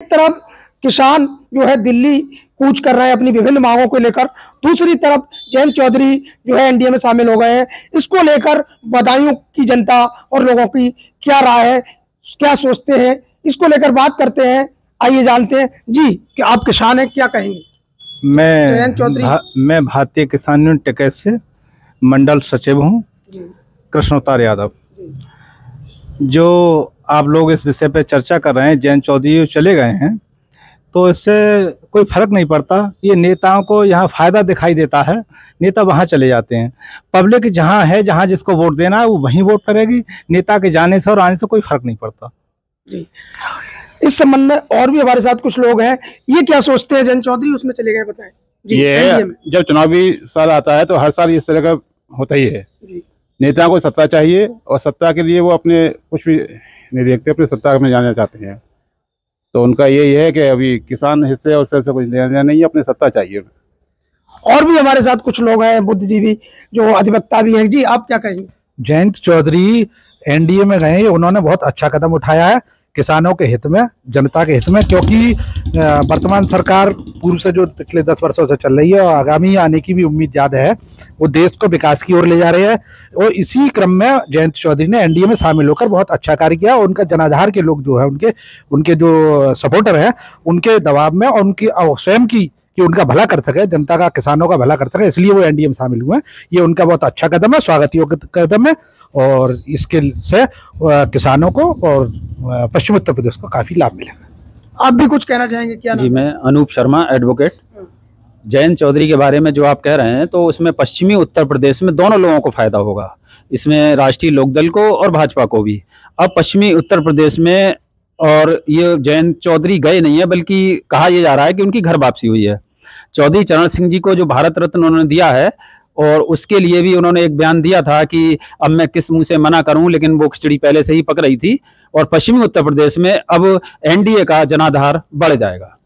एक तरफ किसान जो है दिल्ली कूच कर रहे हैं अपनी विभिन्न मांगों को लेकर, दूसरी तरफ जयंत चौधरी जो है एनडीए में शामिल हो गए हैं। इसको लेकर बदायूं की जनता और लोगों की क्या राय है, क्या सोचते हैं, इसको लेकर बात करते हैं। आइए जानते हैं जी कि आप किसान हैं, क्या कहेंगे। मैं भारतीय किसान यूनियन टिकैत से मंडल सचिव हूँ, कृष्णोत्तर यादव। जो आप लोग इस विषय पे चर्चा कर रहे हैं, जयंत चौधरी चले गए हैं तो इससे कोई फर्क नहीं पड़ता। ये नेताओं को यहाँ फायदा दिखाई देता है, नेता वहाँ चले जाते हैं। पब्लिक जहाँ है, जहाँ जिसको वोट देना है वो वहीं वोट करेगी। नेता के जाने से और आने से कोई फर्क नहीं पड़ता जी। इस संबंध में और भी हमारे साथ कुछ लोग हैं, ये क्या सोचते हैं। जयंत चौधरी उसमें चले गए, बताएं जी। ये जब चुनावी साल आता है तो हर साल इस तरह का होता ही है जी। नेताओं को सत्ता चाहिए और सत्ता के लिए वो अपने कुछ भी नहीं देखते, अपनी सत्ता में जाना चाहते हैं। तो उनका यही है कि अभी किसान हिस्से और उससे कुछ लेना नहीं है, अपनी सत्ता चाहिए। और भी हमारे साथ कुछ लोग हैं, बुद्धिजीवी जो अधिवक्ता भी हैं जी, आप क्या कहेंगे। जयंत चौधरी एनडीए में गए, उन्होंने बहुत अच्छा कदम उठाया है किसानों के हित में, जनता के हित में, क्योंकि वर्तमान सरकार पूर्व से जो पिछले 10 वर्षों से चल रही है और आगामी आने की भी उम्मीद ज़्यादा है, वो देश को विकास की ओर ले जा रहे हैं। और इसी क्रम में जयंत चौधरी ने एनडीए में शामिल होकर बहुत अच्छा कार्य किया। उनका जनाधार के लोग जो है, उनके जो सपोर्टर हैं, उनके दबाव में और उनकी स्वयं की कि उनका भला कर सके, जनता का, किसानों का भला कर सके, इसलिए वो एनडीए में शामिल हुए हैं। ये उनका बहुत अच्छा कदम है, स्वागत योग्य कदम है और इसके से किसानों को और पश्चिम उत्तर प्रदेश को काफी लाभ मिलेगा। आप भी कुछ कहना चाहेंगे क्या। जी, मैं अनूप शर्मा, एडवोकेट। जयंत चौधरी के बारे में जो आप कह रहे हैं, तो उसमें पश्चिमी उत्तर प्रदेश में दोनों लोगों को फायदा होगा, इसमें राष्ट्रीय लोकदल को और भाजपा को भी। अब पश्चिमी उत्तर प्रदेश में, और ये जयंत चौधरी गए नहीं है, बल्कि कहा यह जा रहा है कि उनकी घर वापसी हुई है। चौधरी चरण सिंह जी को जो भारत रत्न उन्होंने दिया है, और उसके लिए भी उन्होंने एक बयान दिया था कि अब मैं किस मुंह से मना करूं, लेकिन वो खिचड़ी पहले से ही पक रही थी। और पश्चिमी उत्तर प्रदेश में अब एनडीए का जनाधार बढ़ जाएगा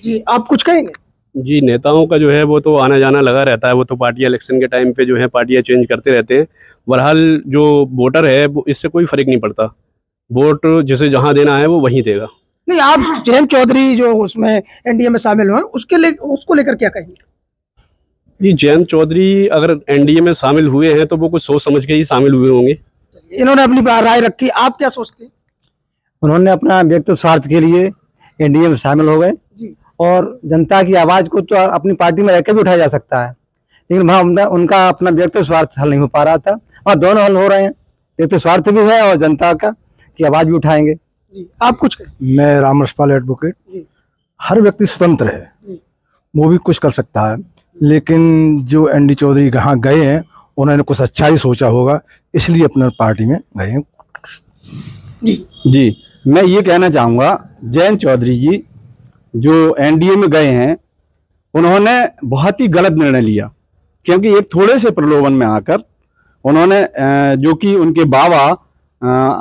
जी। आप कुछ कहेंगे जी। नेताओं का जो है वो तो आना जाना लगा रहता है, वो तो पार्टी इलेक्शन के टाइम पे जो है पार्टियां चेंज करते रहते हैं। बहरहाल जो वोटर है वो इससे कोई फर्क नहीं पड़ता, वोट जिसे जहां देना है वो वहीं देगा। नहीं, आप जयंत चौधरी जो उसमें एनडीए में शामिल हुए, उसको लेकर क्या कहेंगे जी। जयंत चौधरी अगर एनडीए में शामिल हुए हैं तो वो कुछ सोच समझ के ही शामिल हुए होंगे। इन्होंने अपनी राय रखी, आप क्या सोचते हैं। उन्होंने अपना व्यक्तिगत स्वार्थ के लिए एनडीए में शामिल हो गए, और जनता की आवाज को तो अपनी पार्टी में रहकर भी उठाया जा सकता है, लेकिन वहाँ उनका अपना व्यक्तिगत स्वार्थ हल नहीं हो पा रहा था। वहाँ दोनों हल हो रहे हैं, व्यक्तिगत स्वार्थ भी है और जनता की आवाज भी उठाएंगे जी। आप कुछ मैं रामरसपाल, एडवोकेट। हर व्यक्ति स्वतंत्र है, वो भी कुछ कर सकता है, लेकिन जो एनडी चौधरी कहाँ गए हैं, उन्होंने कुछ अच्छा ही सोचा होगा, इसलिए अपने पार्टी में गए हैं जी। मैं ये कहना चाहूँगा, जयंत चौधरी जी जो एनडीए में गए हैं, उन्होंने बहुत ही गलत निर्णय लिया, क्योंकि एक थोड़े से प्रलोभन में आकर उन्होंने जो कि उनके बाबा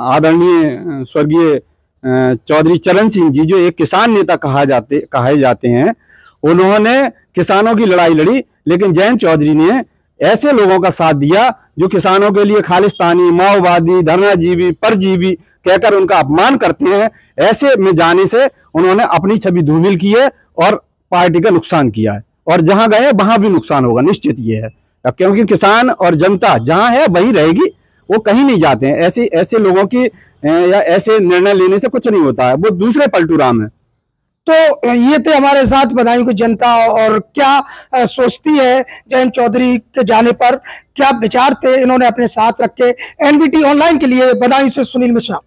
आदरणीय स्वर्गीय चौधरी चरण सिंह जी, जो एक किसान नेता कहे जाते हैं, उन्होंने किसानों की लड़ाई लड़ी, लेकिन जयंत चौधरी ने ऐसे लोगों का साथ दिया जो किसानों के लिए खालिस्तानी, माओवादी, धर्माजीवी, परजीवी कहकर उनका अपमान करते हैं। ऐसे में जाने से उन्होंने अपनी छवि धूमिल की है और पार्टी का नुकसान किया है, और जहां गए वहां भी नुकसान होगा, निश्चित ये है। अब क्योंकि किसान और जनता जहां है वहीं रहेगी, वो कहीं नहीं जाते हैं। ऐसे लोगों की या ऐसे निर्णय लेने से कुछ नहीं होता है, वो दूसरे पलटू राम है। तो ये थे हमारे साथ बदायूं की जनता, और क्या सोचती है जयंत चौधरी के जाने पर, क्या विचार थे इन्होंने अपने साथ रखे। एनबीटी ऑनलाइन के लिए बदायूं से सुनील मिश्रा।